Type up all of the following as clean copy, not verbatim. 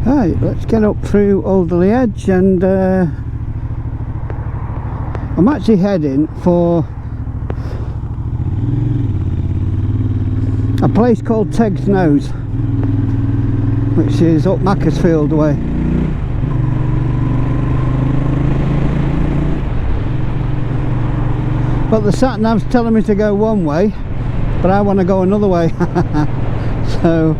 Right, let's get up through Alderley Edge, and I'm actually heading for a place called Teggs Nose, which is up Macclesfield way. But the sat nav's telling me to go one way, but I want to go another way. So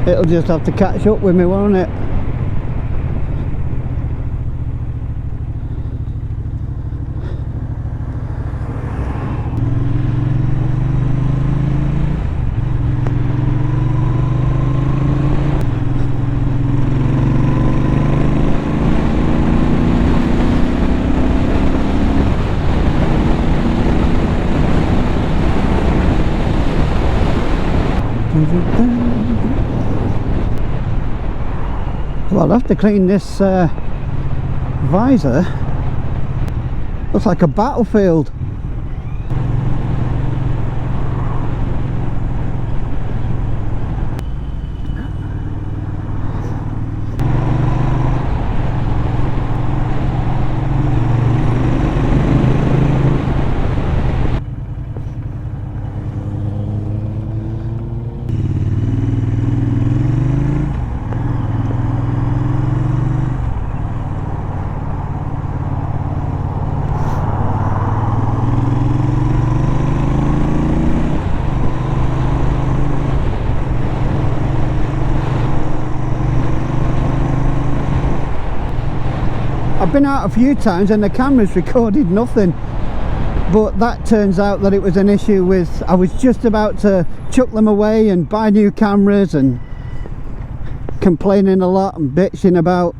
it'll just have to catch up with me, won't it? Well, I'll have to clean this visor. Looks like a battlefield. I've been out a few times and the camera's recorded nothing, but that turns out that it was an issue with, I was just about to chuck them away and buy new cameras and complaining a lot and bitching about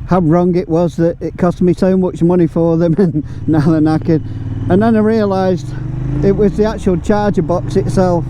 how wrong it was that it cost me so much money for them, and now they're knackered. And then I realised it was the actual charger box itself.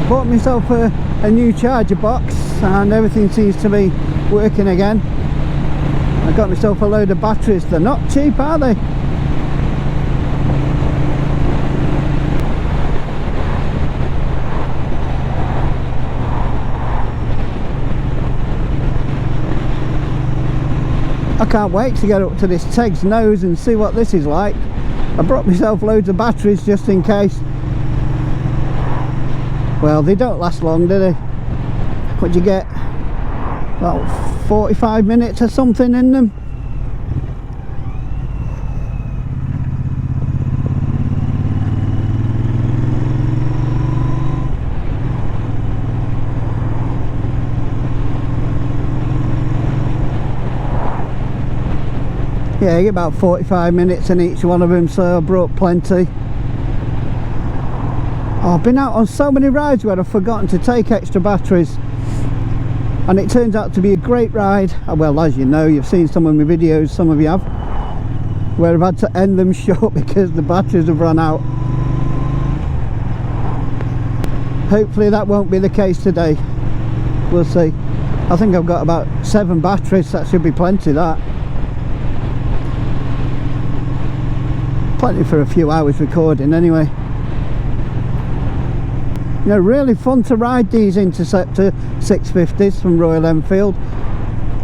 Bought myself a new charger box and everything seems to be working again. I got myself a load of batteries. They're not cheap, are they? I can't wait to get up to this Teggs Nose and see what this is like. I brought myself loads of batteries just in case. Well, they don't last long, do they? What do you get? About 45 minutes or something in them. Yeah, you get about 45 minutes in each one of them, so I brought plenty. Oh, I've been out on so many rides where I've forgotten to take extra batteries, and it turns out to be a great ride. Well, as you know, you've seen some of my videos, some of you have, where I've had to end them short because the batteries have run out. Hopefully that won't be the case today. We'll see. I think I've got about 7 batteries, that should be plenty, that. Plenty for a few hours recording anyway. You know, really fun to ride these Interceptor 650s from Royal Enfield.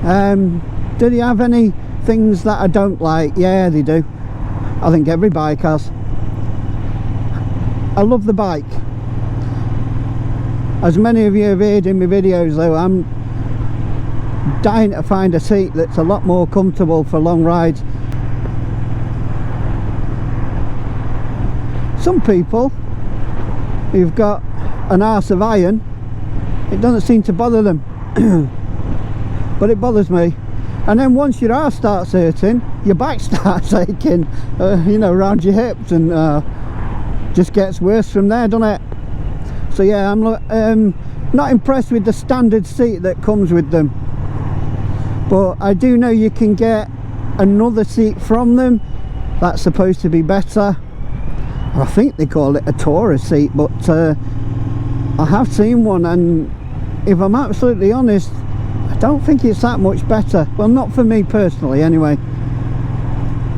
Do they have any things that I don't like? Yeah, they do. I think every bike has. I love the bike. As many of you have heard in my videos though, I'm dying to find a seat that's a lot more comfortable for long rides. Some people who've got an arse of iron, it doesn't seem to bother them. But it bothers me. And then once your arse starts hurting, your back starts aching, you know, around your hips, and just gets worse from there, doesn't it? So yeah, I'm not impressed with the standard seat that comes with them, but I do know you can get another seat from them that's supposed to be better. I think they call it a tourer seat, but I have seen one, and if I'm absolutely honest, I don't think it's that much better. Well, not for me personally anyway.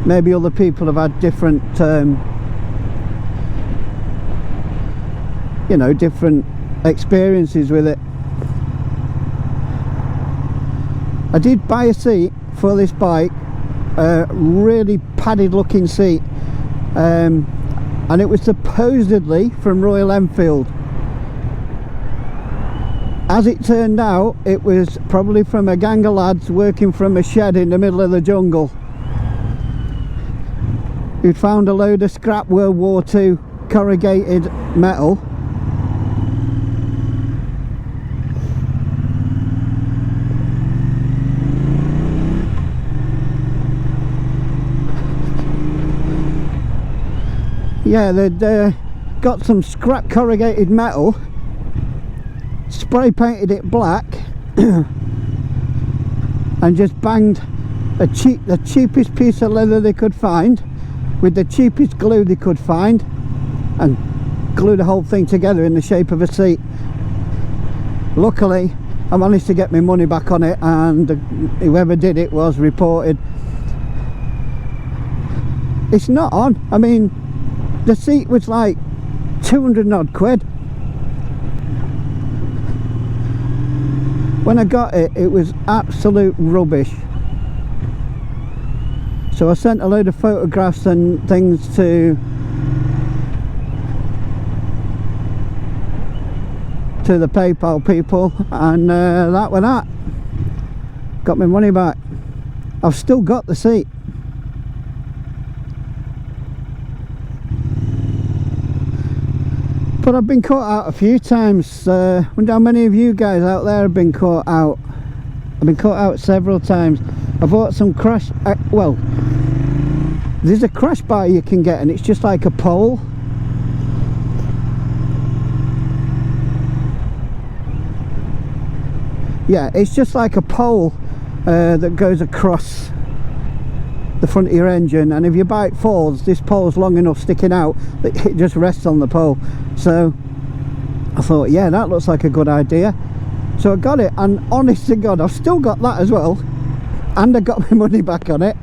Maybe other people have had different you know, different experiences with it. I did buy a seat for this bike, a really padded looking seat, and it was supposedly from Royal Enfield. As it turned out, it was probably from a gang of lads working from a shed in the middle of the jungle who'd found a load of scrap World War II corrugated metal. Yeah, they'd got some scrap corrugated metal, spray painted it black and just banged the cheapest piece of leather they could find with the cheapest glue they could find, and glued the whole thing together in the shape of a seat. Luckily I managed to get my money back on it, and whoever did it was reported. It's not on. I mean, the seat was like 200 odd quid. When I got it, it was absolute rubbish. So I sent a load of photographs and things to the PayPal people, and that was that. Got my money back. I've still got the seat. But I've been caught out a few times. I wonder how many of you guys out there have been caught out. I've been caught out several times. I bought some crash... well, there's a crash bar you can get, and it's just like a pole. Yeah, it's just like a pole that goes across the front of your engine, and if your bike falls, this pole's long enough sticking out that it just rests on the pole. So I thought, yeah, that looks like a good idea. So I got it, and honest to God, I've still got that as well, and I got my money back on it.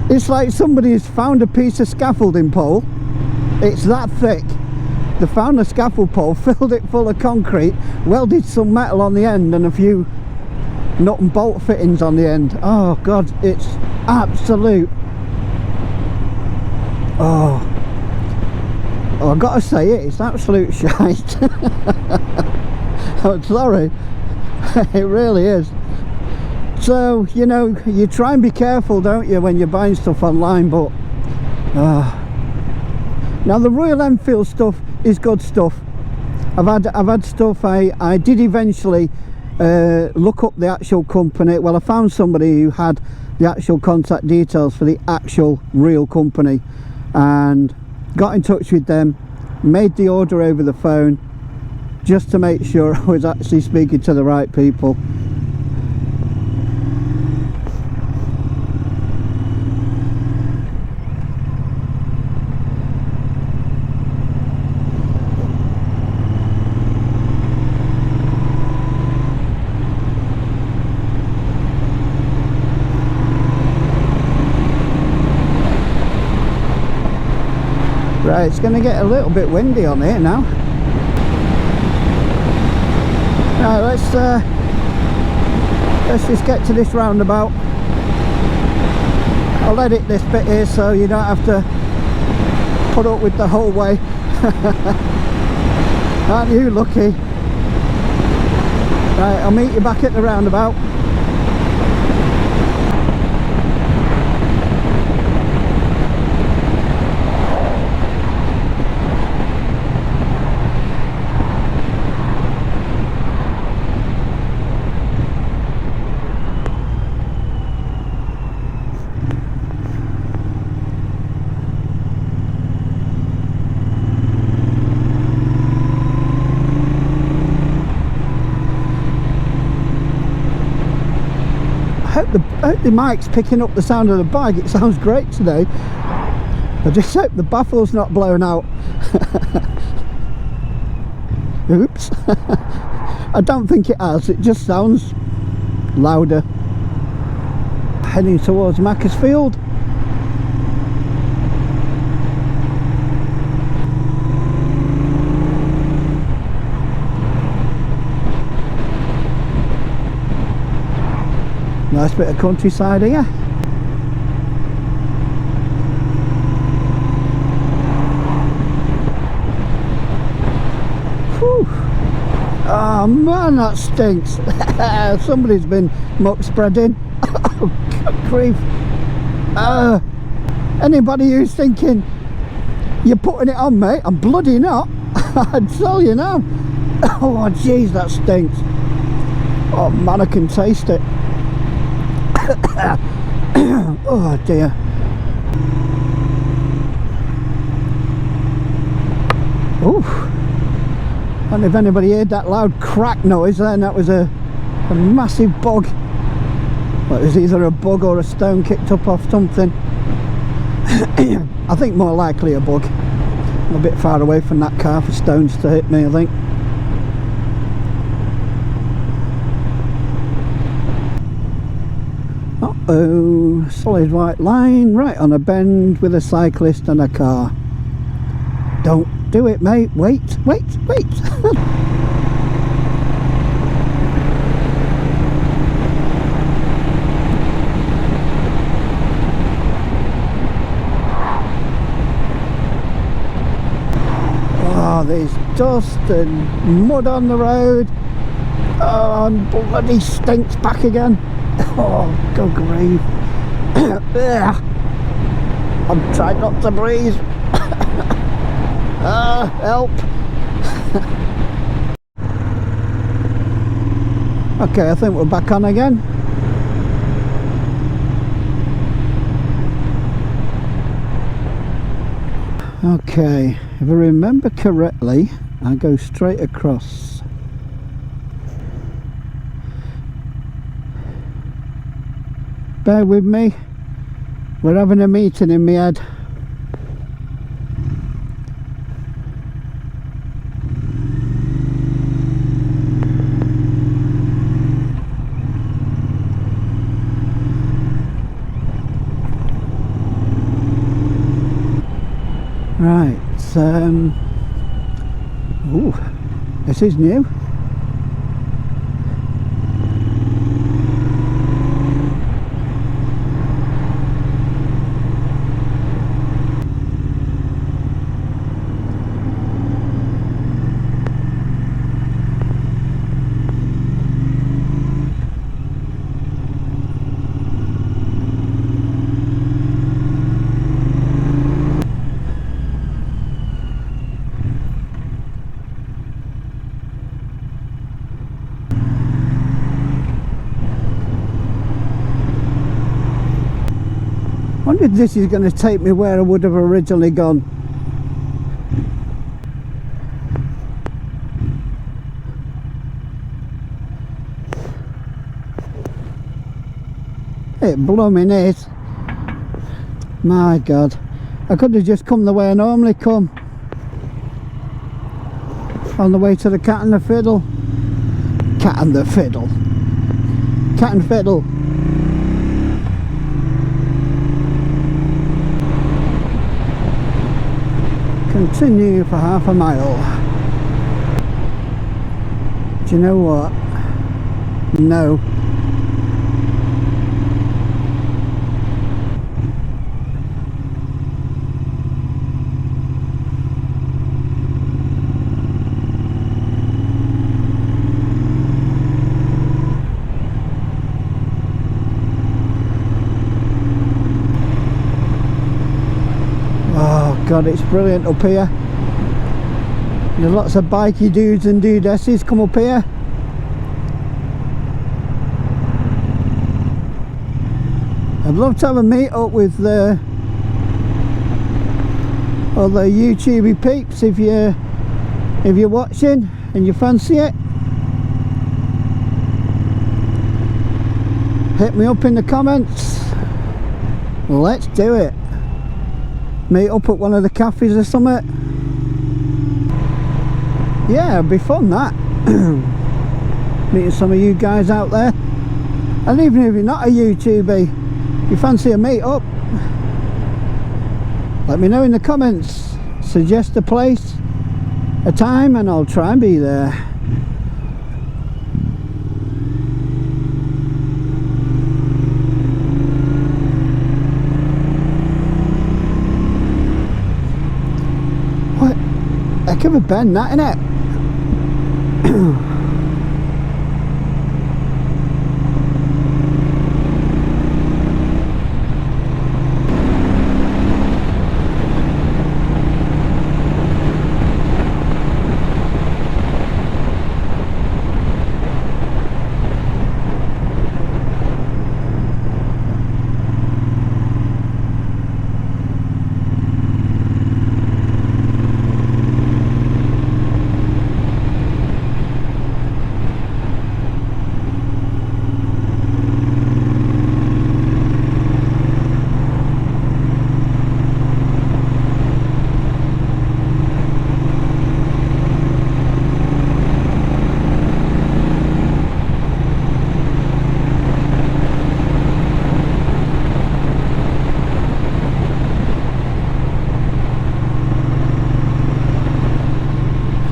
It's like somebody has found a piece of scaffolding pole. It's that thick. They found a scaffold pole, filled it full of concrete, welded some metal on the end and a few nut and bolt fittings on the end. Oh God, it's absolute... oh, I've got to say it's absolute shite. I'm sorry. It really is. So, you know, you try and be careful, don't you, when you're buying stuff online, but now the Royal Enfield stuff is good stuff. I've had stuff. I did eventually look up the actual company. Well, I found somebody who had the actual contact details for the actual real company, and got in touch with them, made the order over the phone just to make sure I was actually speaking to the right people. Right, it's going to get a little bit windy on here now. Right, let's just get to this roundabout. I'll edit this bit here so you don't have to put up with the whole way. Aren't you lucky? Right, I'll meet you back at the roundabout. I hope the mic's picking up the sound of the bike. It sounds great today. I just hope the baffle's not blown out. Oops. I don't think it has. It just sounds louder. Heading towards Macclesfield. Nice bit of countryside here. Whew. Oh man, that stinks. Somebody's been muck spreading. Oh, good grief. Anybody who's thinking you're putting it on, mate, I'm bloody not. I'd tell you now. Oh jeez, that stinks. Oh man, I can taste it. Oh dear. Oof. I don't know if anybody heard that loud crack noise then. That was a massive bug. Well, it was either a bug or a stone kicked up off something. I think more likely a bug. I'm a bit far away from that car for stones to hit me, I think. Oh, solid white line right on a bend with a cyclist and a car. Don't do it, mate. Wait. Oh, there's dust and mud on the road. Oh, and bloody stinks back again. Oh, good grief. I'm trying not to breathe. Help. Okay, I think we're back on again. Okay, if I remember correctly, I go straight across. Bear with me, we're having a meeting in my head. Right, ooh, this is new. I wonder if this is going to take me where I would have originally gone. It blooming is. My God, I could have just come the way I normally come, on the way to the Cat and the Fiddle. Cat and the Fiddle. Cat and Fiddle. Continue for half a mile. Do you know what? No. God, it's brilliant up here. There's lots of bikey dudes and dudesses come up here. I'd love to have a meet up with the other YouTubey peeps if you're watching and you fancy it. Hit me up in the comments. Let's do it. Meet up at one of the cafes or something. Yeah, it'd be fun that. Meeting some of you guys out there. And even if you're not a YouTuber, you fancy a meet up, let me know in the comments. Suggest a place, a time, and I'll try and be there. What? Heck of a bend that, innit?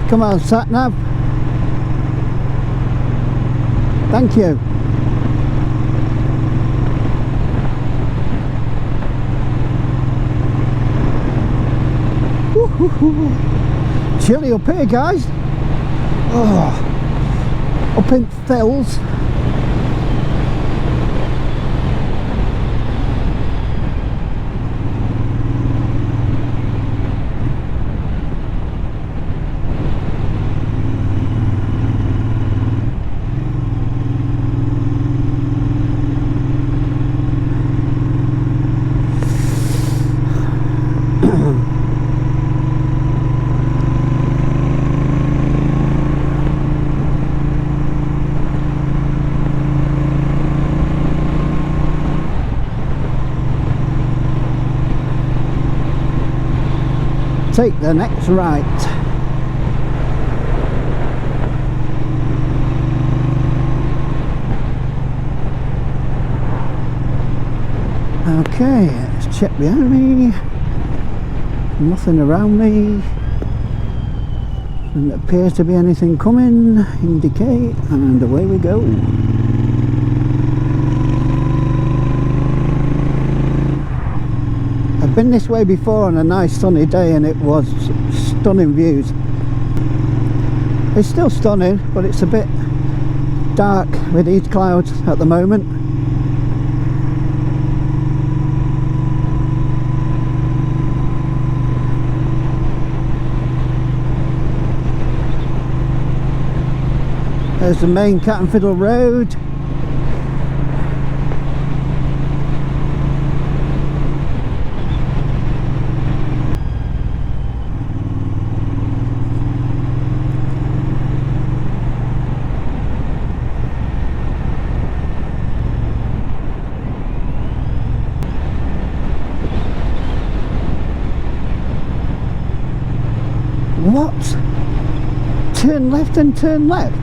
Come on, sat nav. Thank you. Chilly up here, guys. Oh, up in Thills. Take the next right. Okay, let's check behind me. Nothing around me. Doesn't appear to be anything coming. Indicate, and away we go. I've been this way before on a nice sunny day and it was stunning views. It's still stunning, but it's a bit dark with these clouds at the moment. There's the main Cat and Fiddle Road. What? Turn left and turn left?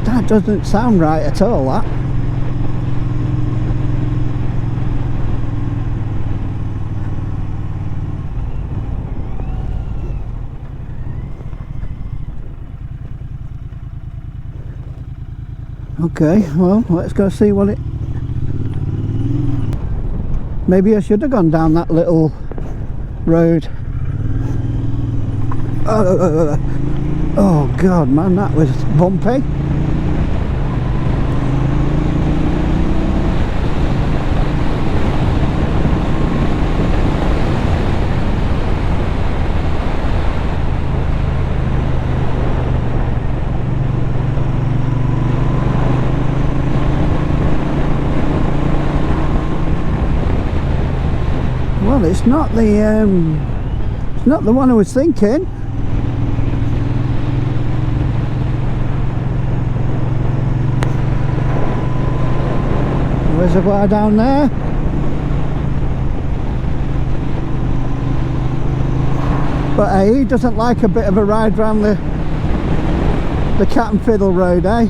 That doesn't sound right at all, that. Okay, well, let's go see what it... Maybe I should have gone down that little road. Oh God, man, that was bumpy. It's not the one I was thinking. Reservoir down there. But hey, he doesn't like a bit of a ride round the Cat and Fiddle Road, eh?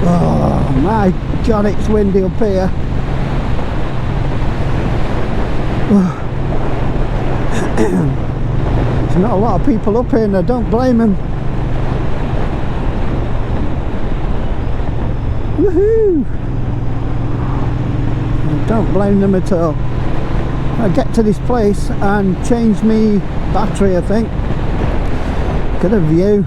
Oh my God, it's windy up here. There's not a lot of people up here and I don't blame them. Woohoo! I don't blame them at all. I get to this place and change me battery, I think. Get a view.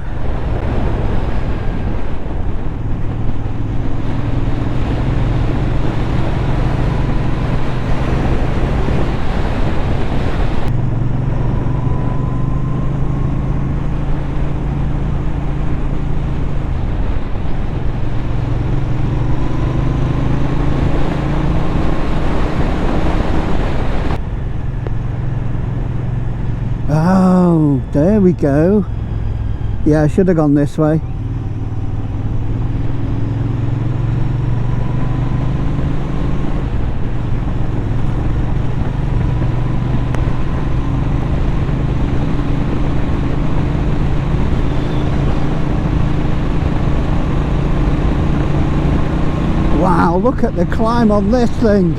Oh, there we go. Yeah, I should have gone this way. Wow, look at the climb on this thing.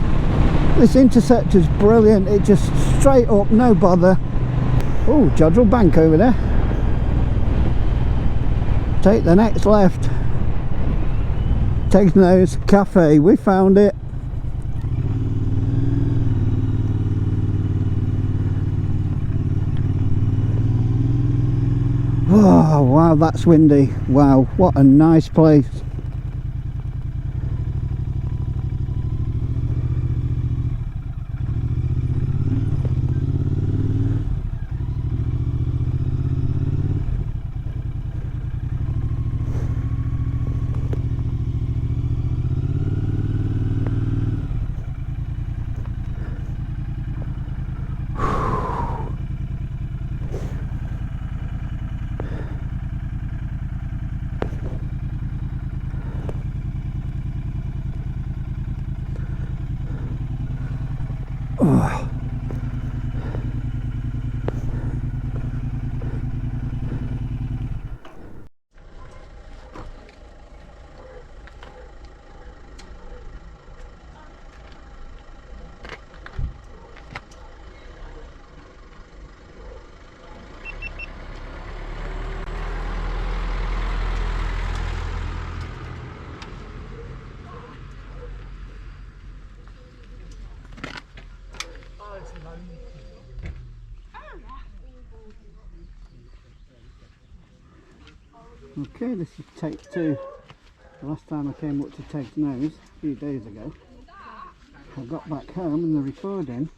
This Interceptor's brilliant. It just straight up, no bother. Oh, Jodrell Bank over there. Take the next left. Teggs Nose Cafe, we found it. Oh wow, that's windy. Wow, what a nice place. Oh. Okay, this is take two. The last time I came up to Teggs Nose, a few days ago, I got back home and the recording,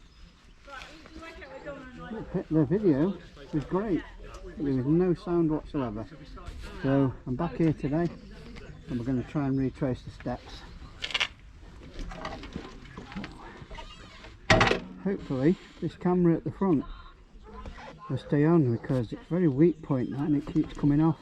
the video was great. There was no sound whatsoever. So I'm back here today and we're going to try and retrace the steps. Hopefully this camera at the front will stay on because it's very weak point now and it keeps coming off.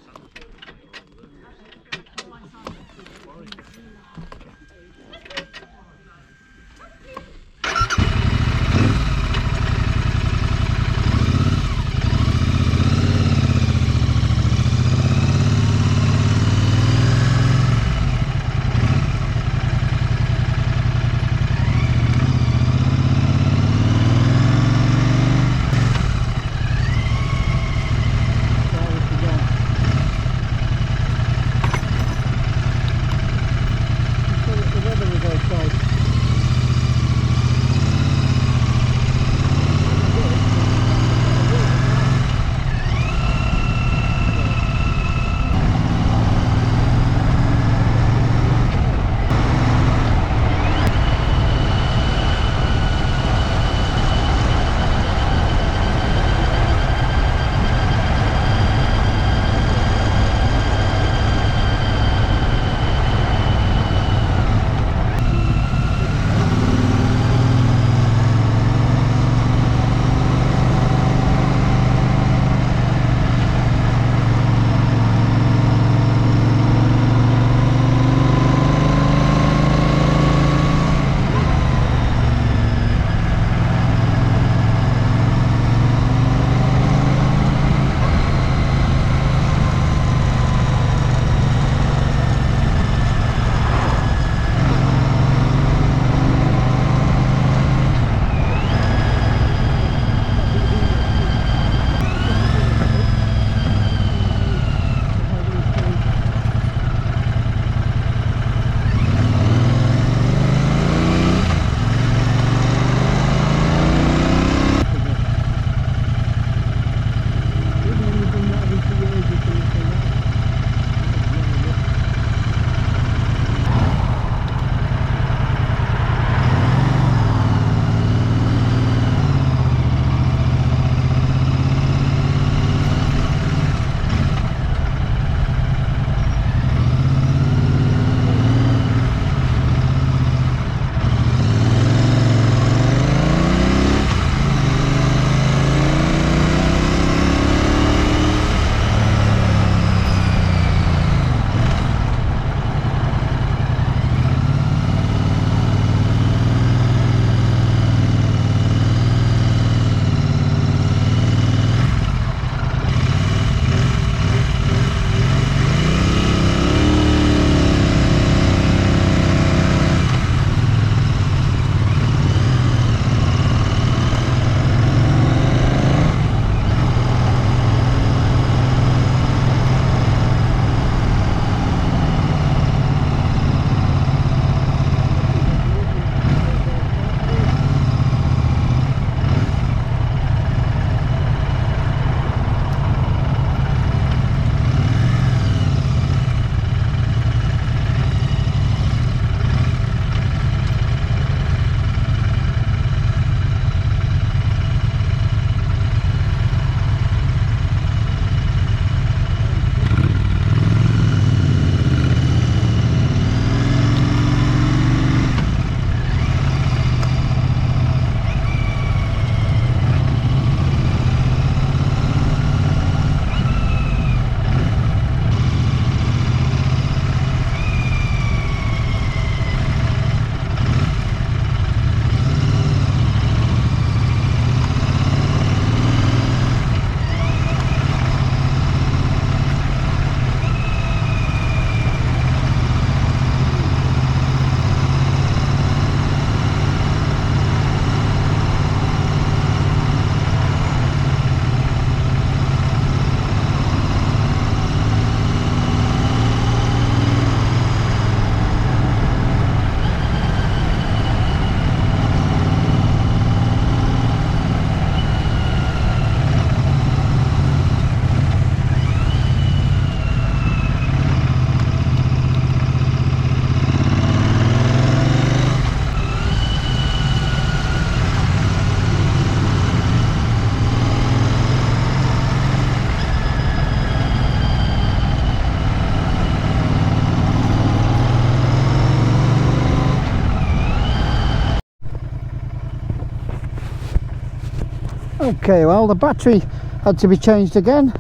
Okay, well the battery had to be changed again.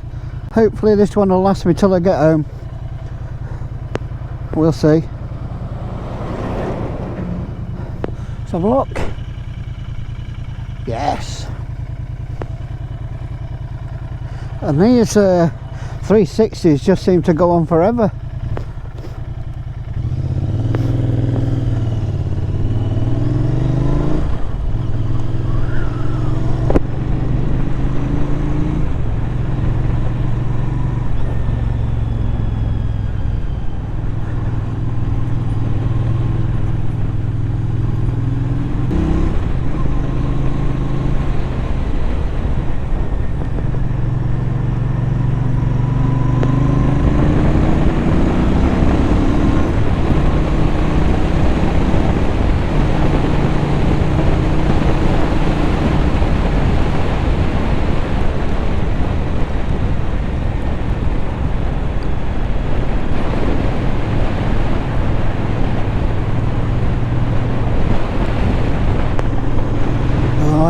Hopefully this one will last me till I get home. We'll see. Let's have a look. Yes. And these 360s just seem to go on forever.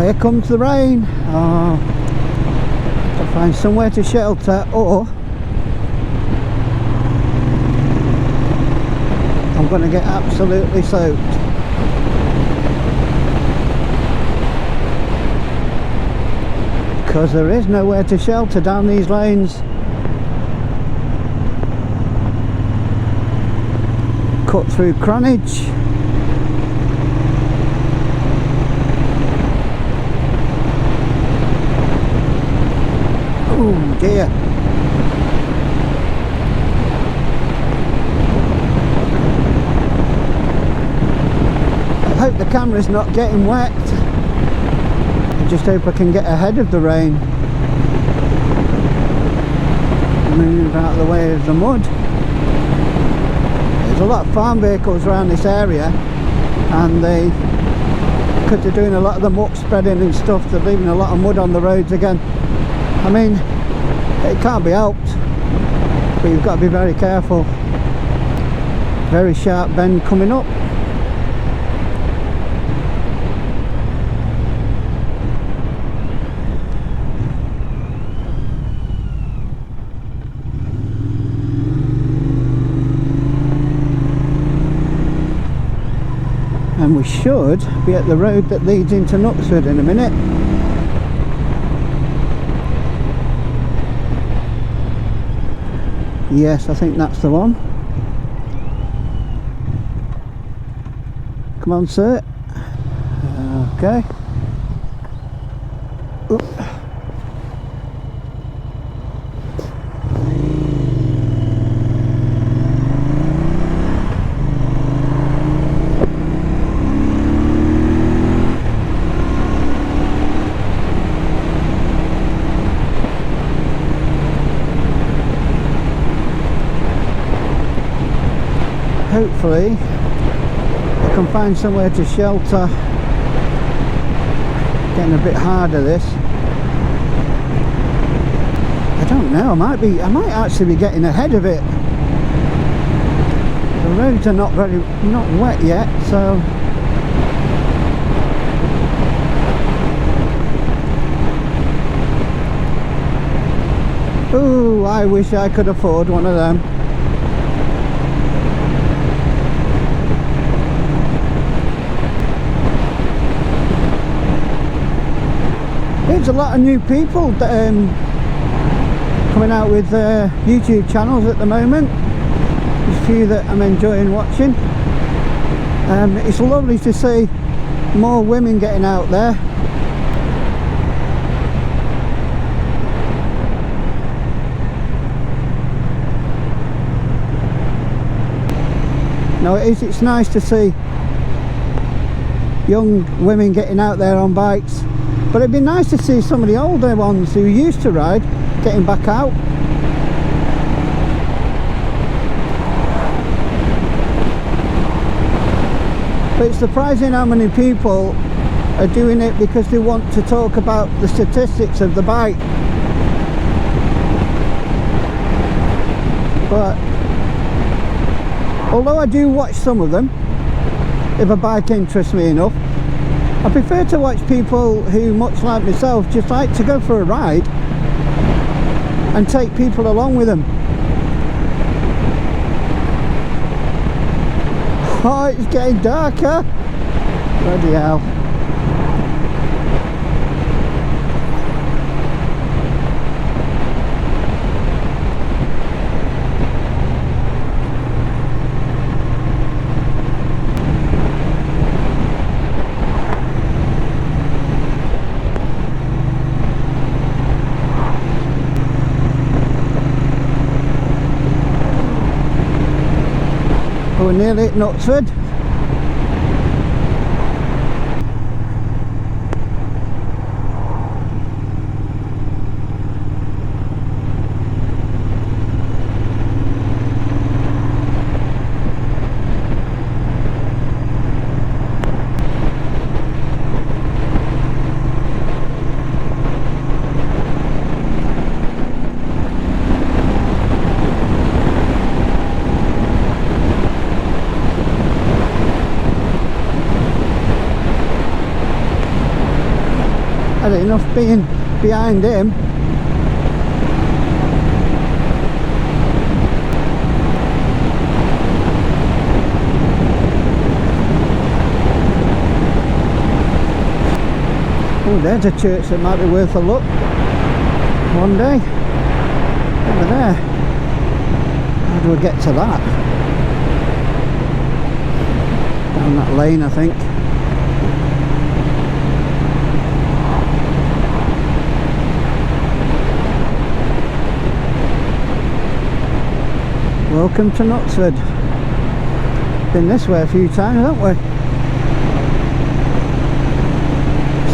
Here comes the rain. Oh, to find somewhere to shelter, or I'm going to get absolutely soaked. Because there is nowhere to shelter down these lanes. Cut through Cronage. Oh dear. I hope the camera's not getting wet. I just hope I can get ahead of the rain. Move out of the way of the mud. There's a lot of farm vehicles around this area, and because they're doing a lot of the muck spreading and stuff, they're leaving a lot of mud on the roads again. I mean, it can't be helped, but you've got to be very careful. Very sharp bend coming up. And we should be at the road that leads into Knutsford in a minute. Yes, I think that's the one. Come on, sir. Okay. Oop. Hopefully I can find somewhere to shelter. Getting a bit harder this. I don't know, I might actually be getting ahead of it. The roads are not wet yet, so ooh, I wish I could afford one of them. There's a lot of new people coming out with YouTube channels at the moment. There's a few that I'm enjoying watching. It's lovely to see more women getting out there. No, it's nice to see young women getting out there on bikes. But it'd be nice to see some of the older ones who used to ride getting back out. But it's surprising how many people are doing it because they want to talk about the statistics of the bike. But although I do watch some of them, if a bike interests me enough, I prefer to watch people who, much like myself, just like to go for a ride and take people along with them. Oh, it's getting darker. Bloody hell. We're nearly at Knutsford. Had enough being behind him. Oh, there's a church that might be worth a look one day. Over there. How do we get to that? Down that lane, I think. Welcome to Knutsford. Been this way a few times, haven't we?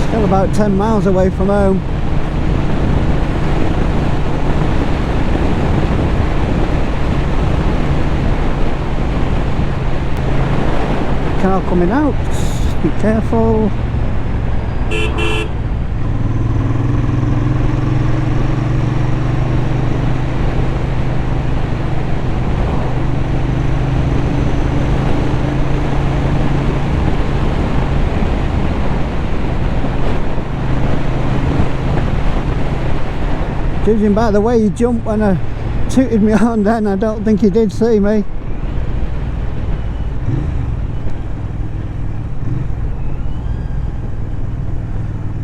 Still about 10 miles away from home. Car coming out, be careful. Judging by the way he jumped when I tooted me on then, I don't think he did see me.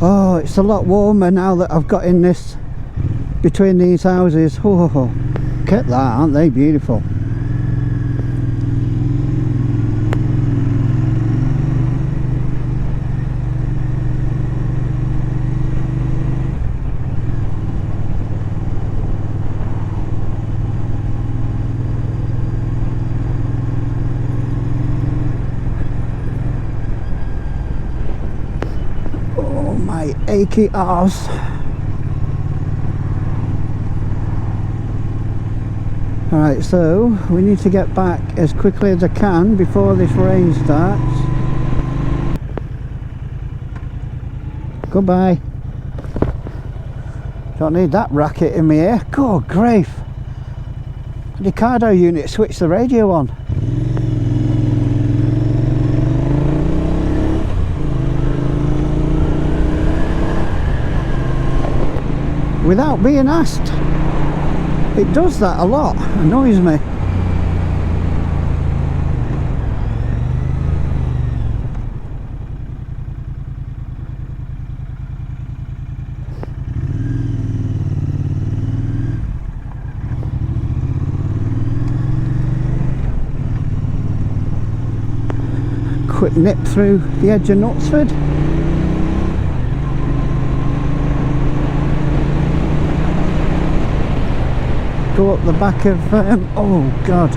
Oh, it's a lot warmer now that I've got in this, between these houses. Oh, look at that, aren't they beautiful? My achy arse. Alright, so we need to get back as quickly as I can before this rain starts. Goodbye. Don't need that racket in my ear. Good grief. The cardo unit switched the radio on. Without being asked. It does that a lot, annoys me. Quick nip through the edge of Knutsford. Go up the back of, oh god,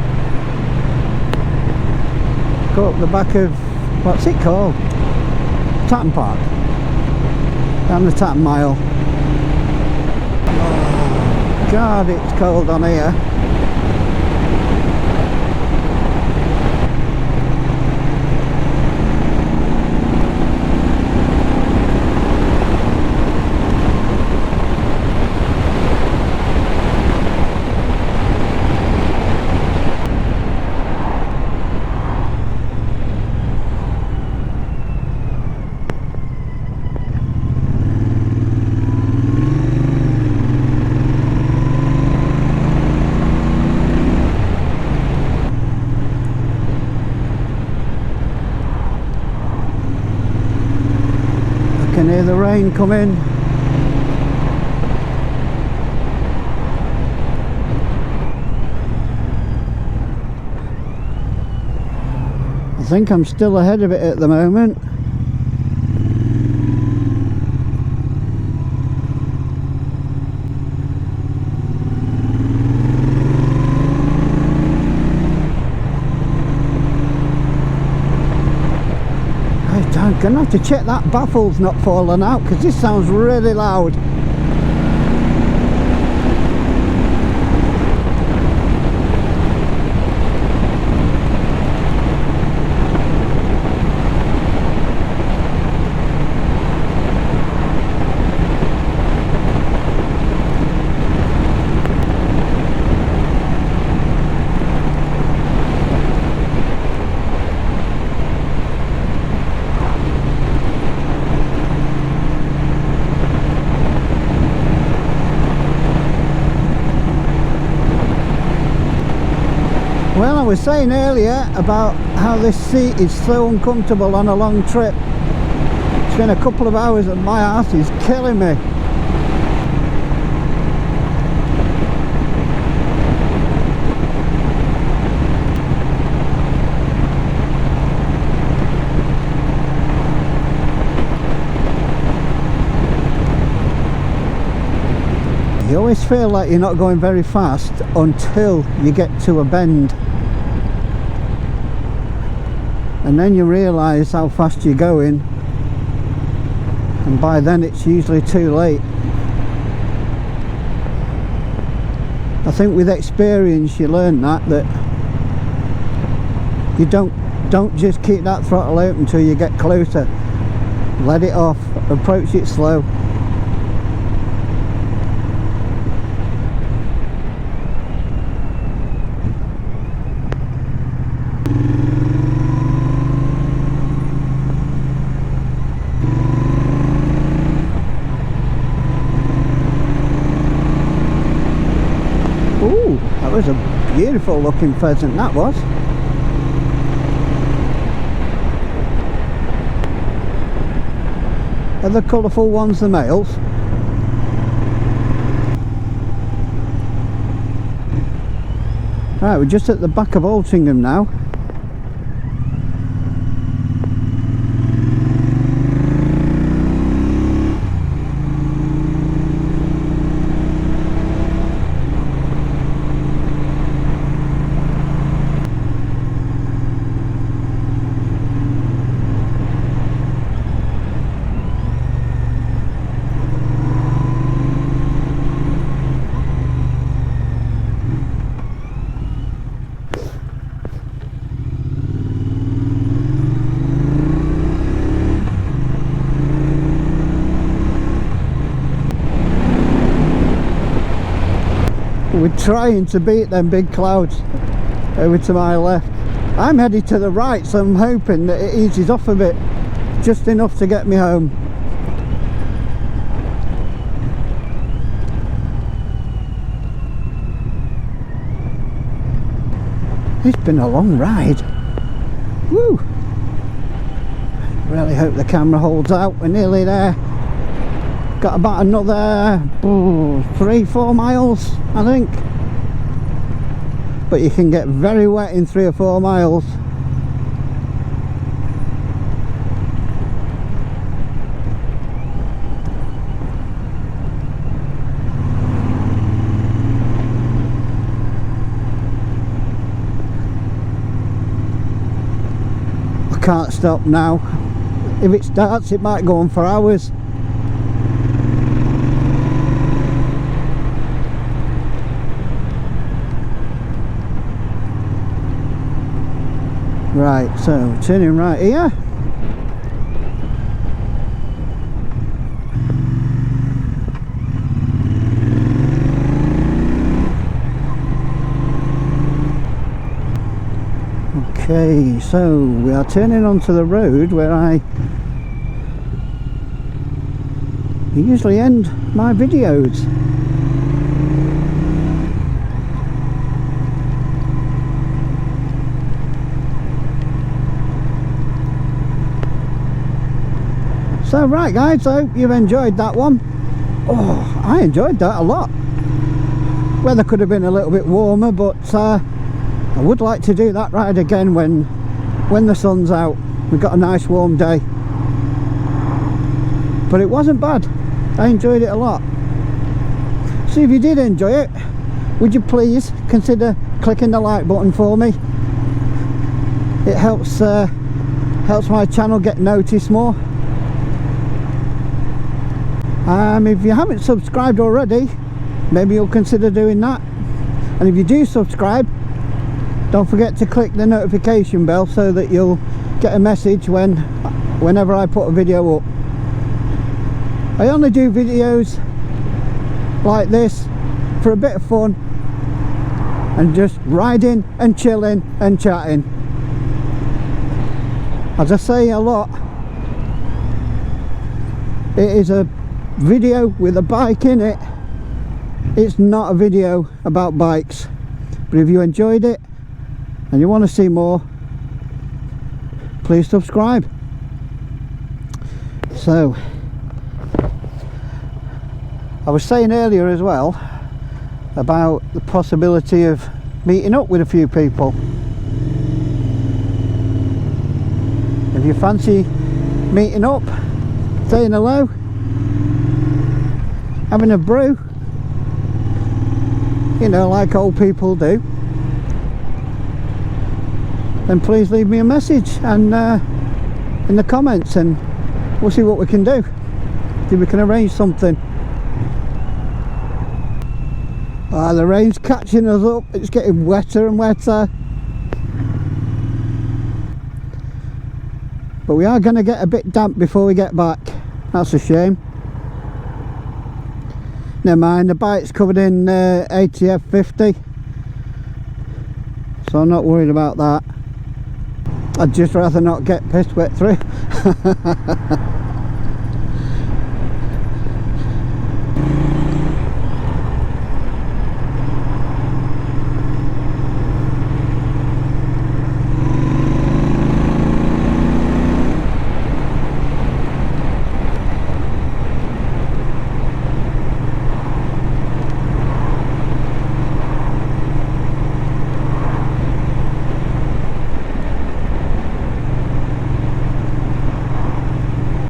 go up the back of, what's it called? Chattin Park, down the Chattin Mile. Oh god, it's cold on here. Can hear the rain coming. I think I'm still ahead of it at the moment. I'm gonna have to check that baffle's not fallen out, because this sounds really loud. Well, I was saying earlier about how this seat is so uncomfortable on a long trip. It's been a couple of hours and my ass is killing me. You always feel like you're not going very fast until you get to a bend. And then you realise how fast you're going, and by then it's usually too late. I think with experience you learn that you don't just keep that throttle open until you get closer. Let it off, approach it slow. Ooh, that was a beautiful looking pheasant, that was. Are the colourful ones the males? Right, we're just at the back of Altrincham now. We're trying to beat them big clouds over to my left. I'm headed to the right, so I'm hoping that it eases off a bit, just enough to get me home. It's been a long ride. Woo! Really hope the camera holds out. We're nearly there. Got about another 3-4 miles, I think. But you can get very wet in 3 or 4 miles. I can't stop now. If it starts, it might go on for hours. Right, so turning right here. Okay, so we are turning onto the road where I usually end my videos. So right guys, I hope you've enjoyed that one. Oh, I enjoyed that a lot. Weather could have been a little bit warmer, but I would like to do that ride again when the sun's out. We've got a nice warm day. But it wasn't bad. I enjoyed it a lot. So if you did enjoy it, would you please consider clicking the like button for me? It helps my channel get noticed more. If you haven't subscribed already, maybe you'll consider doing that. And if you do subscribe, don't forget to click the notification bell so that you'll get a message whenever I put a video up. I only do videos like this for a bit of fun and just riding and chilling and chatting. As I say a lot, it is a video with a bike in it. It's not a video about bikes. But if you enjoyed it and you want to see more, please subscribe. So I was saying earlier as well about the possibility of meeting up with a few people. If you fancy meeting up, saying hello, having a brew, you know, like old people do, then please leave me a message and in the comments, and we'll see what we can do. See if we can arrange something. The rain's catching us up. It's getting wetter and wetter. But we are going to get a bit damp before we get back. That's a shame. Never mind, the bike's covered in ATF 50, so I'm not worried about that. I'd just rather not get pissed wet through.